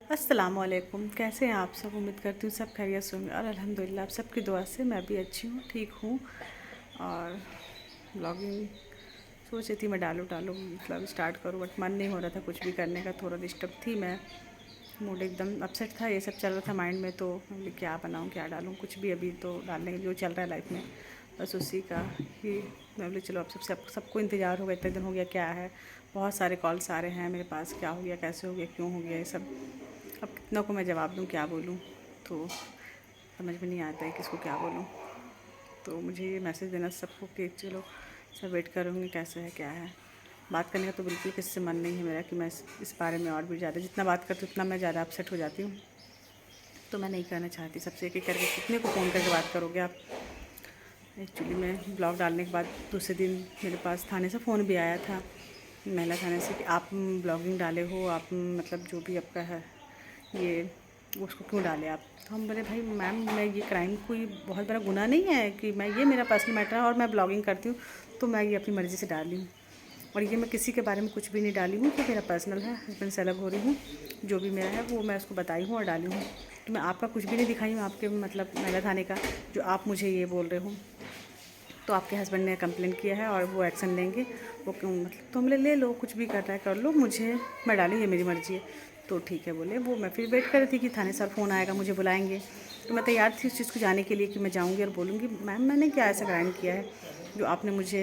अस्सलामुअलैकुम। कैसे हैं आप सब? उम्मीद करती हूँ सब खैरियत से होंगे और अल्हम्दुलिल्लाह आप सबकी दुआ से मैं भी अच्छी हूँ, ठीक हूँ। और ब्लॉगिंग सोच रही थी मैं डालूँ मतलब स्टार्ट करूँ, बट मन नहीं हो रहा था कुछ भी करने का। थोड़ा डिस्टर्ब थी मैं, मूड एकदम अपसेट था, ये सब चल रहा था माइंड में। तो मैं बोली क्या बनाऊँ क्या डालूँ, कुछ भी अभी तो डालने के जो चल रहा है लाइफ में बस उसी का ही। मैं बोली चलो अब सबको इंतज़ार होगा, इतने दिन हो गया, क्या है, बहुत सारे कॉल्स आ रहे हैं मेरे पास, क्या हो गया, कैसे हो गया, क्यों हो गया, ये सब। अब कितना को मैं जवाब दूँ, क्या बोलूँ, तो समझ में नहीं आता है किसको क्या बोलूँ। तो मुझे ये मैसेज देना सबको कि चलो सब वेट करूँगी कैसे है क्या है। बात करने का तो बिल्कुल किसी से मन नहीं है मेरा कि मैं इस बारे में और भी ज़्यादा जितना बात करती हूँ उतना मैं ज़्यादा अपसेट हो जाती हूँ। तो मैं नहीं करना चाहती। सबसे एक एक करके कितने को फ़ोन करके बात करोगे आप। एक्चुअली मैं ब्लॉग डालने के बाद दूसरे दिन मेरे पास थाने से फ़ोन भी आया था, महिला थाने से, कि आप ब्लॉगिंग डाले हो, आप मतलब जो भी आपका है ये उसको क्यों डाले आप। तो हम बोले भाई मैम मैं ये क्राइम कोई बहुत बड़ा गुनाह नहीं है कि मैं, ये मेरा पर्सनल मैटर है और मैं ब्लॉगिंग करती हूँ तो मैं ये अपनी मर्ज़ी से डाली हूँ। और ये मैं किसी के बारे में कुछ भी नहीं डाली हूँ कि मेरा पर्सनल है, हस्बैंड से अलग हो रही हूँ, जो भी मेरा है वो मैं उसको बताई हूँ और डाली हूँ। तो मैं आपका कुछ भी नहीं दिखाई हूँ, आपके मतलब महिला थाने का, जो आप मुझे ये बोल रहे हो। तो आपके हस्बैंड ने कंप्लेन किया है और वो एक्शन लेंगे, वो क्यों मतलब। तो हम ले लो, कुछ भी कर रहा है कर लो, मुझे मैं डाली, ये मेरी मर्ज़ी है। तो ठीक है बोले वो। मैं फिर वेट कर रही थी कि थाने सर फ़ोन आएगा, मुझे बुलाएंगे। तो मैं तैयार थी उस चीज़ को जाने के लिए कि मैं जाऊँगी और बोलूँगी मैम मैंने क्या ऐसा क्राइम किया है जो आपने मुझे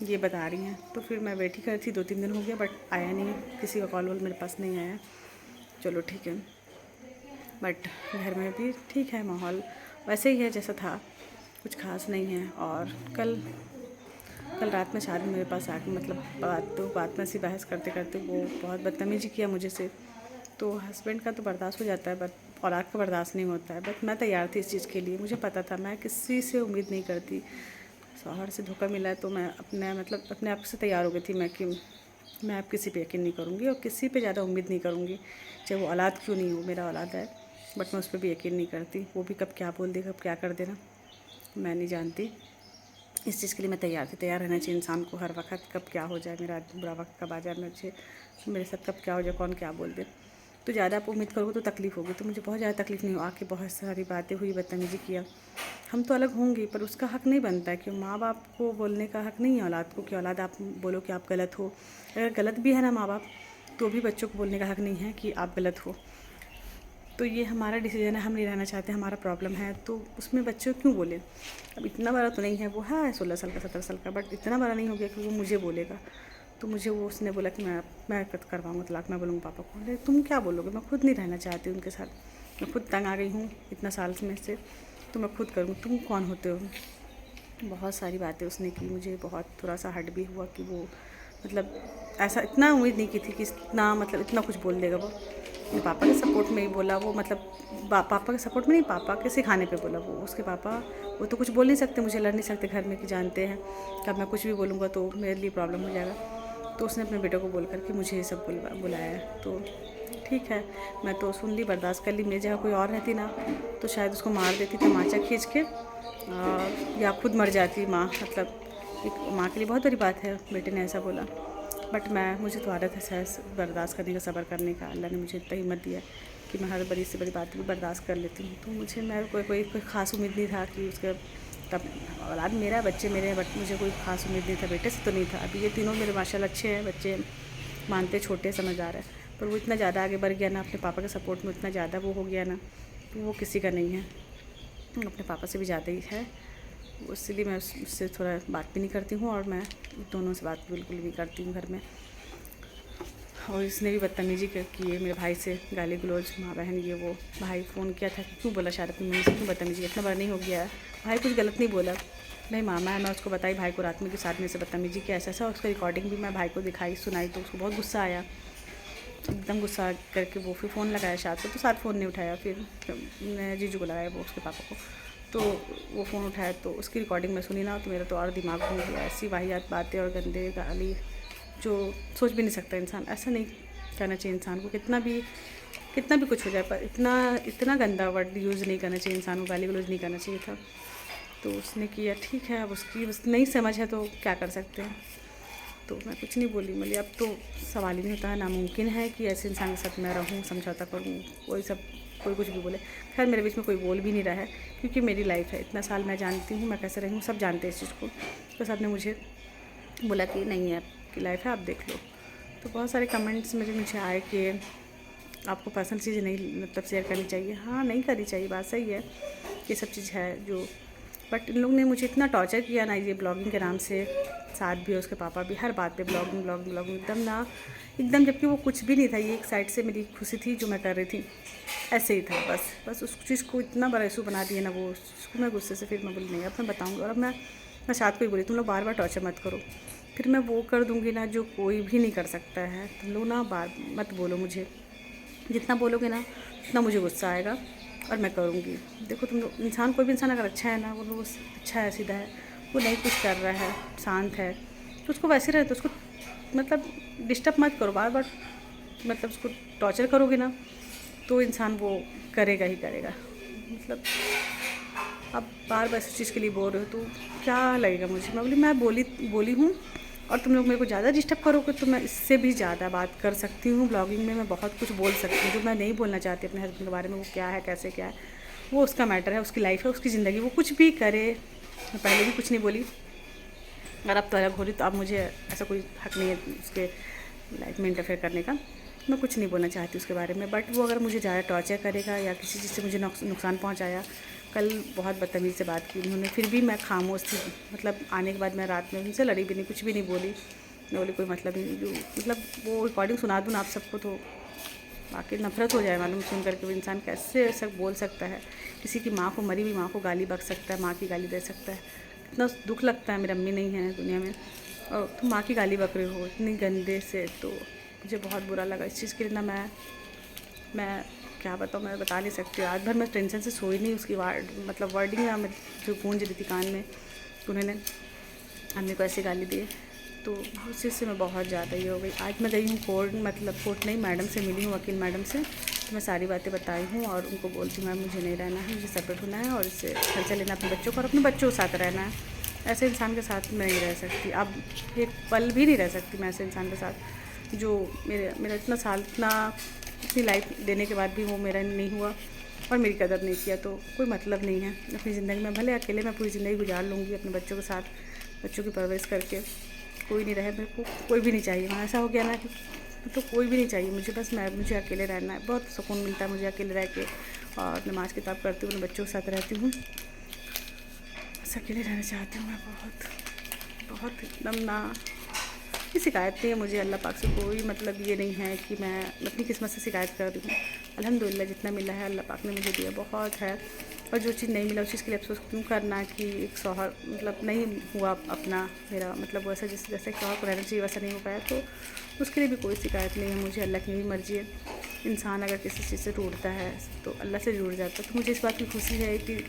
ये बता रही हैं। तो फिर मैं वेट ही कर रही थी, 2-3 दिन हो गया बट आया नहीं, किसी का कॉल वॉल मेरे पास नहीं आया। चलो ठीक है, बट घर में भी ठीक है, माहौल वैसे ही है जैसा था, कुछ खास नहीं है। और कल कल रात में शादी मेरे पास आके मतलब बात में ऐसी बहस करते करते वो बहुत बदतमीजी किया मुझे से। तो हस्बैंड का तो बर्दाश्त हो जाता है बट औलाद का बर्दाश्त नहीं होता है। बट मैं तैयार थी इस चीज़ के लिए, मुझे पता था मैं किसी से उम्मीद नहीं करती। शौहर से धोखा मिला है तो मैं अपने आप से तैयार हो गई थी मैं कि मैं अब किसी पे यकीन नहीं करूँगी और किसी पे ज़्यादा उम्मीद नहीं करूँगी, चाहे वो औलाद क्यों नहीं हो। मेरा औलाद है बट मैं उस पर भी यकीन नहीं करती, वो भी कब क्या बोल दे कब क्या कर देना मैं नहीं जानती। इस चीज़ के लिए मैं तैयार थी। तैयार रहना चाहिए इंसान को हर वक्त, कब क्या हो जाए, मेरा बुरा वक्त कब आ जाए, मेरे साथ कब क्या हो जाए, कौन क्या बोल दे। तो ज़्यादा आप उम्मीद करोगे तो तकलीफ़ होगी। तो मुझे बहुत ज़्यादा तकलीफ़ नहीं हो, आके बहुत सारी बातें हुई, बदतमीज़ी किया। हम तो अलग होंगे पर उसका हक़ नहीं बनता है कि माँ बाप को बोलने का हक़ नहीं है औलाद को कि औलाद आप बोलो कि आप गलत हो। अगर गलत भी है ना माँ बाप, तो भी बच्चों को बोलने का हक़ नहीं है कि आप गलत हो। तो ये हमारा डिसीजन है, हम नहीं रहना चाहते, हमारा प्रॉब्लम है, तो उसमें बच्चे क्यों बोले। अब इतना बड़ा तो नहीं है, वो है 16 साल का 17 साल का, बट इतना बड़ा नहीं हो गया कि वो मुझे बोलेगा। तो मुझे वो उसने बोला कि मैं करवाऊँगा तलाक, मैं बोलूँगा पापा को। अरे तुम क्या बोलोगे, मैं खुद नहीं रहना चाहती उनके साथ, मैं खुद तंग आ गई हूँ इतना साल में से, तो मैं खुद करूँ, तुम कौन होते हो। बहुत सारी बातें उसने की, मुझे बहुत थोड़ा सा हर्ट भी हुआ कि वो मतलब ऐसा, इतना उम्मीद नहीं की थी कि इतना मतलब इतना कुछ बोल देगा वो। अपने पापा के सपोर्ट में ही बोला वो, मतलब पापा के सपोर्ट में नहीं, पापा के सिखाने पे बोला वो। उसके पापा वो तो कुछ बोल नहीं सकते, मुझे लड़ नहीं सकते घर में कि जानते हैं कि अब मैं कुछ भी बोलूँगा तो मेरे लिए प्रॉब्लम हो जाएगा। तो उसने अपने बेटे को बोल कर के मुझे ये सब बुलाया है। तो ठीक है, मैं तो सुन ली, बर्दाश्त कर ली। मेरी जगह कोई और रहती ना तो शायद उसको मार देती तमाचा खींच के, या खुद मर जाती माँ। मतलब एक माँ के लिए बहुत बड़ी बात है, बेटे ने ऐसा बोला। बट मुझे तो आदत है सहज बर्दाश्त करने का, सब्र करने का। अल्लाह ने मुझे इतना हिम्मत दिया कि मैं हर बड़ी से बड़ी बात भी बर्दाश्त कर लेती हूँ। तो मुझे मैं कोई ख़ास उम्मीद नहीं था कि उसके तब औलाद मेरा, बच्चे मेरे हैं, बट मुझे कोई ख़ास उम्मीद नहीं था, बेटे से तो नहीं था। अभी ये तीनों मेरे माशाल्लाह अच्छे हैं बच्चे, मानते, छोटे, समझदार है। पर वो इतना ज़्यादा आगे बढ़ गया ना, अपने पापा के सपोर्ट में इतना ज़्यादा वो हो गया ना, तो वो किसी का नहीं है, अपने पापा से भी ज़्यादा ही है। इसलिए मैं उससे थोड़ा बात भी नहीं करती हूँ और मैं दोनों से बात बिल्कुल भी करती हूँ घर में। और इसने भी बदतमीजी की है मेरे भाई से, गाली गलौज, माँ बहन ये वो। भाई फ़ोन किया था कि क्यों बोला शायद अपनी मम्मी से, क्यों बदतमीजी, इतना बड़ा नहीं हो गया है। भाई कुछ गलत नहीं बोला, नहीं मामा है। मैं उसको बताई भाई को रात में कि साथ में से बदतमीजी किया ऐसा ऐसा। उसका रिकॉर्डिंग भी मैं भाई को दिखाई सुनाई तो उसको बहुत गुस्सा आया, एकदम गुस्सा करके वो फिर फ़ोन लगाया शायद को, तो साथ फ़ोन नहीं उठाया। फिर मैं जीजू को लगाया, वो उसके पापा को, तो वो फ़ोन उठाया तो उसकी रिकॉर्डिंग मैं सुनी ना, तो मेरा तो और दिमाग घूम गया। ऐसी वाहियात बातें और गंदे गाली जो सोच भी नहीं सकता इंसान। ऐसा नहीं करना चाहिए इंसान को, कितना भी कुछ हो जाए, पर इतना गंदा वर्ड यूज़ नहीं करना चाहिए इंसान को, गाली गलौज नहीं करना चाहिए था। तो उसने किया, ठीक है, अब उसकी बस नहीं समझ है तो क्या कर सकते हैं। तो मैं कुछ नहीं बोली। मतलब अब तो सवाल ही नहीं होता है, नामुमकिन है कि ऐसे इंसान के साथ मैं रहूँ, समझौता करूँ, कोई कुछ भी बोले। खैर मेरे बीच में कोई बोल भी नहीं रहा है, क्योंकि मेरी लाइफ है, इतना साल मैं जानती हूँ मैं कैसे रही हूँ, सब जानते हैं इस चीज़ को। तो सबने मुझे बोला कि नहीं है, आपकी लाइफ है, आप देख लो। तो बहुत सारे कमेंट्स मेरे नीचे आए कि आपको पर्सनल चीज़ें नहीं मतलब शेयर करनी चाहिए। हाँ, नहीं करनी चाहिए, बात सही है, ये सब चीज़ है जो, बट इन लोग ने मुझे इतना टॉर्चर किया ना ये ब्लॉगिंग के नाम से। साथ भी उसके पापा भी हर बात पे ब्लॉगिंग ब्लॉगिंग ब्लॉगिंग एकदम, जबकि वो कुछ भी नहीं था। ये एक साइड से मेरी खुशी थी जो मैं कर रही थी, ऐसे ही था बस उस चीज़ को इतना बड़ा इशू बना दिया ना वो, उसको मैं गुस्से से फिर मैं बोली नहीं, अब मैं बताऊँगी। और अब मैं साथ को ही बोली, तुम लोग बार बार टॉर्चर मत करो, फिर मैं वो कर दूँगी ना जो कोई भी नहीं कर सकता है। तुम लोग ना बार मत बोलो मुझे, जितना बोलोगे ना उतना मुझे गुस्सा आएगा और मैं करूँगी। देखो तुम लोग इंसान, कोई भी इंसान अगर अच्छा है ना, वो अच्छा है, सीधा है, वो नहीं कुछ कर रहा है, शांत है, तो उसको वैसे रहे, तो उसको मतलब डिस्टर्ब मत करो बार बार। मतलब उसको टॉर्चर करोगे ना तो इंसान वो करेगा ही करेगा। मतलब अब बार बार इस चीज़ के लिए बोल रहे हो तो क्या लगेगा मुझे। मैं बोली, मैं बोली हूँ और तुम लोग मेरे को ज़्यादा डिस्टर्ब करोगे तो मैं इससे भी ज़्यादा बात कर सकती हूँ। ब्लॉगिंग में मैं बहुत कुछ बोल सकती हूँ जो मैं नहीं बोलना चाहती अपने हस्बैंड के बारे में। वो क्या है, कैसे क्या है, वो उसका मैटर है, उसकी लाइफ है, उसकी ज़िंदगी, वो कुछ भी करे। मैं पहले भी कुछ नहीं बोली, अगर अब तो अलग हो रही तो अब मुझे ऐसा कोई हक नहीं है उसके लाइफ में इंटरफेयर करने का। मैं कुछ नहीं बोलना चाहती उसके बारे में, बट वो अगर मुझे ज़्यादा टॉर्चर करेगा या किसी चीज़ से मुझे नुकसान पहुंचाया। कल बहुत बदतमीज़ी से बात की उन्होंने, फिर भी मैं खामोश थी। मतलब आने के बाद मैं रात में उनसे लड़ी भी नहीं, कुछ भी नहीं बोली। मैं बोली कोई मतलब नहीं, जो मतलब वो रिकॉर्डिंग सुना दूँ ना आप सबको तो बाकी नफरत हो जाए मालूम सुन करके। वो इंसान कैसे ऐसा बोल सकता है, किसी की माँ को, मरी हुई माँ को गाली बक सकता है, माँ की गाली दे सकता है। इतना दुख लगता है, मेरी अम्मी नहीं है दुनिया में और तुम माँ की गाली बक रहे हो इतनी गंदे से। तो मुझे बहुत बुरा लगा इस चीज़ के लिए ना। मैं क्या बताऊँ, मैं बता नहीं सकती। आज भर मैं टेंशन से सोई नहीं, उसकी वर्डिंग ना जो गूंज रही थी कान में, उन्होंने अम्मी को ऐसे गाली दी। तो उस चीज़ से मैं बहुत ज़्यादा ये हो गई। आज मैं गई हूँ कोर्ट, मतलब कोर्ट नहीं, मैडम से मिली हूँ, वकील मैडम से। तो मैं सारी बातें बताई हूँ और उनको बोलती हूँ मैम मुझे नहीं रहना है, मुझे सेपरेट होना है और इससे खर्चा लेना अपने बच्चों को और अपने बच्चों के साथ रहना है। ऐसे इंसान के साथ मैं नहीं रह सकती, अब एक पल भी नहीं रह सकती मैं ऐसे इंसान के साथ जो मेरा इतना साल इतनी लाइफ देने के बाद भी वो मेरा नहीं हुआ और मेरी कदर नहीं किया। तो कोई मतलब नहीं है अपनी ज़िंदगी में। भले अकेले मैं पूरी ज़िंदगी गुजार लूँगी अपने बच्चों के साथ, बच्चों की परवरिश करके, कोई नहीं रहे, मेरे को कोई भी नहीं चाहिए। वहाँ ऐसा हो गया ना कि तो कोई भी नहीं चाहिए मुझे, बस मुझे अकेले रहना है। बहुत सुकून मिलता है मुझे अकेले रह के, और नमाज़ किताब करती हूँ, अपने बच्चों के साथ रहती हूँ, बस अकेले रहना चाहती हूँ मैं। बहुत एकदम ना की शिकायत नहीं है मुझे, अल्लाह पाक से कोई मतलब ये नहीं है कि मैं अपनी किस्मत से शिकायत कर रही हूँ। अल्हम्दुलिल्लाह जितना मिला है अल्लाह पाक ने मुझे दिया, बहुत है। और जो चीज़ नहीं मिला उस चीज़ के लिए अफसोस क्यों करना कि एक शौहर मतलब नहीं हुआ अपना मेरा, मतलब वैसा जैसे शौहर को रहना चाहिए वैसा नहीं हो पाया, तो उसके लिए भी कोई शिकायत नहीं है मुझे। अल्लाह की भी मर्ज़ी है, इंसान अगर किसी चीज़ से टूटता है तो अल्लाह से जुड़ जाता है। तो मुझे इस बात की खुशी है कि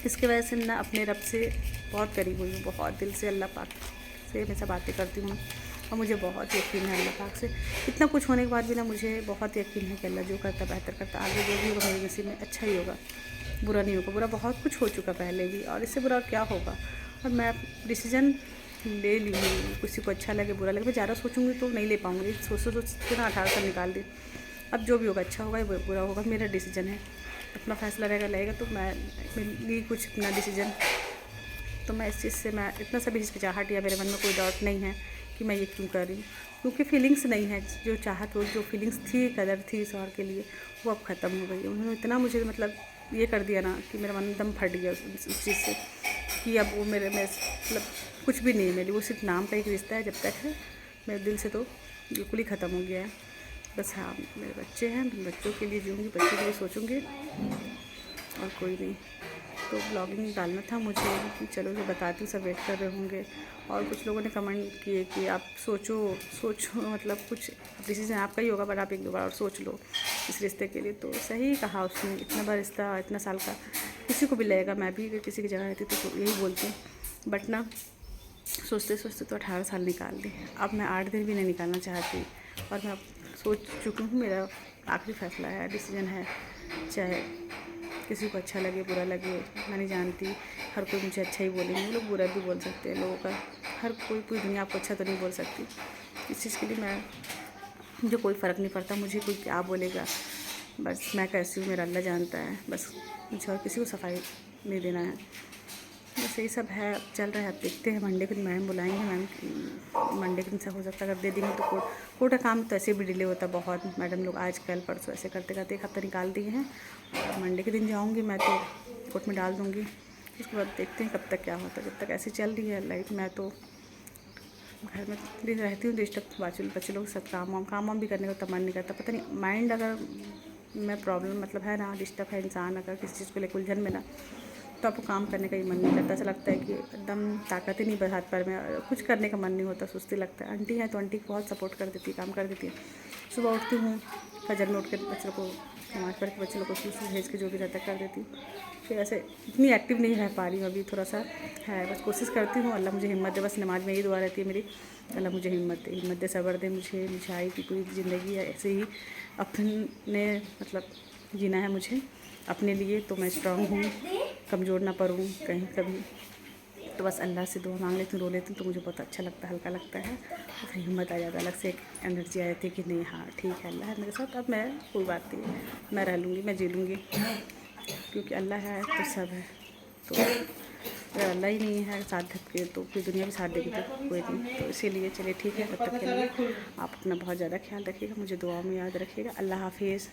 इसके वजह से मैं अपने रब से बहुत करीब हुई हूँ, बहुत दिल से अल्लाह पाक से हमेशा बातें करती हूँ और मुझे बहुत यकीन है अल्लाह पाक से। इतना कुछ होने के बाद भी ना मुझे बहुत यकीन है कि अल्लाह जो करता बेहतर करता, आगे जो भी होगा मेरे नसीब में अच्छा ही होगा, बुरा नहीं होगा। बुरा बहुत कुछ हो चुका पहले भी, और इससे बुरा क्या होगा। और मैं डिसीजन ले ली हूँ, किसी को अच्छा लगे बुरा लगे, मैं ज़्यादा सोचूंगी तो नहीं ले पाऊँगी। सोच के ना 18 साल निकाल दी। अब जो भी होगा अच्छा होगा या बुरा होगा, मेरा डिसीजन है, अपना फैसला रहेगा। तो मैं ली कुछ अपना डिसीजन, तो मैं इस चीज़ से मैं इतना सा भी हिचकिचाहट या मेरे मन में कोई डाउट नहीं है कि मैं ये क्यों कर रही हूँ, क्योंकि फीलिंग्स नहीं है। जो चाहत हो, जो फीलिंग्स थी, कदर थी शौहर के लिए, वो अब ख़त्म हो गई है। उन्होंने इतना मुझे मतलब ये कर दिया ना कि मेरा मन एकदम फट गया उस चीज़ से कि अब वो मेरे में मतलब कुछ भी नहीं है मेरी, वो सिर्फ नाम का एक रिश्ता है। जब तक है मेरे दिल से तो बिल्कुल ही ख़त्म हो गया है। बस हाँ, मेरे बच्चे हैं, बच्चों के लिए जीऊँगी, बच्चों के लिए सोचूँगी और कोई नहीं। तो ब्लॉगिंग डालना था मुझे, चलो जो बताती हूँ, सब वेट कर रहे होंगे। और कुछ लोगों ने कमेंट किए कि आप सोचो मतलब कुछ डिसीजन आपका ही होगा, बट आप एक दो बार और सोच लो इस रिश्ते के लिए। तो सही कहा उसने, इतना बड़ा रिश्ता, इतना साल का, किसी को भी लगेगा। मैं भी अगर किसी की जगह रहती तो यही बोलती, बट ना सोचते सोचते तो 18 साल निकाल दी। अब मैं 8 दिन भी नहीं निकालना चाहती, और मैं सोच चुकी हूँ, मेरा आखिरी फैसला है, डिसीजन है। चाहे किसी को अच्छा लगे बुरा लगे, मैं नहीं जानती, हर कोई मुझे अच्छा ही बोलेंगे, वो लोग बुरा भी बोल सकते हैं, लोगों का हर कोई पूरी दुनिया आपको अच्छा तो नहीं बोल सकती। इस चीज़ के लिए मुझे कोई फ़र्क नहीं पड़ता मुझे कोई क्या बोलेगा, बस मैं कैसी हूँ मेरा अल्लाह जानता है। बस मुझे और किसी को सफाई नहीं देना है। बस यही सब है, अब चल रहा है। अब देखते हैं, मंडे के दिन मैम बुलाएंगे। मैम मंडे के दिन से हो सकता है अगर दे देंगे तो कोर्ट का काम तो ऐसे भी डिले होता है बहुत। मैडम लोग आज कल परसों ऐसे करते करते 1 हफ्ता निकाल दिए हैं। और मंडे के दिन जाऊँगी मैं तो कोर्ट में डाल दूँगी। उसके बाद देखते हैं कब तक क्या होता है। जब तक ऐसे चल रही है लाइफ, मैं तो घर में रहती हूँ, डिस्टर्ब बच्चे लोग के साथ काम वाम भी करने का तो मन नहीं करता। पता नहीं माइंड अगर मैं प्रॉब्लम मतलब है ना, डिस्टर्ब है इंसान अगर किसी चीज़ को लेकर उलझन में ना, तो आपको काम करने का ही मन नहीं करता। ऐसा लगता है कि एकदम ताकत ही नहीं बस हाथ पैर में, कुछ करने का मन नहीं होता, सुस्ती लगता है। आंटी है तो आंटी बहुत सपोर्ट कर देती है, काम कर देती है। सुबह उठती हूँ, फजर में उठ के बच्चों को नमाज़ पढ़ के बच्चे लोग को स्कूल भेज के जो भी रहता है कर देती हूँ। फिर ऐसे इतनी एक्टिव नहीं रह पा रही हूँ अभी, थोड़ा सा है। बस कोशिश करती हूँ, अल्लाह मुझे हिम्मत दे। बस नमाज में यही दुआ रहती है मेरी, अल्लाह मुझे हिम्मत दे, सब्र दे मुझे। निशाई की पूरी ज़िंदगी ऐसे ही अपने मतलब जीना है मुझे अपने लिए। तो मैं स्ट्रांग हूँ, कमज़ोर ना पड़ूँ कहीं कभी। तो बस अल्लाह से दुआ मांग लेती हूँ, रो लेती हूँ, तो मुझे बहुत अच्छा लगता है, हल्का लगता है। और फिर हिम्मत आ जाता है, अलग से एक एनर्जी आ जाती है कि नहीं हाँ ठीक है, अल्लाह है मेरे साथ, अब मैं कोई बात नहीं, मैं रह लूँगी, मैं जी लूँगी, क्योंकि अल्लाह है तो सब है। तो अगर अल्लाह ही नहीं है साथ के तो फिर दुनिया भी साथ देगी तो कोई नहीं। तो इसीलिए चलिए ठीक है, तब तक के लिए आप अपना बहुत ज़्यादा ख्याल रखिएगा, मुझे दुआ में याद रखिएगा। अल्लाह हाफिज़।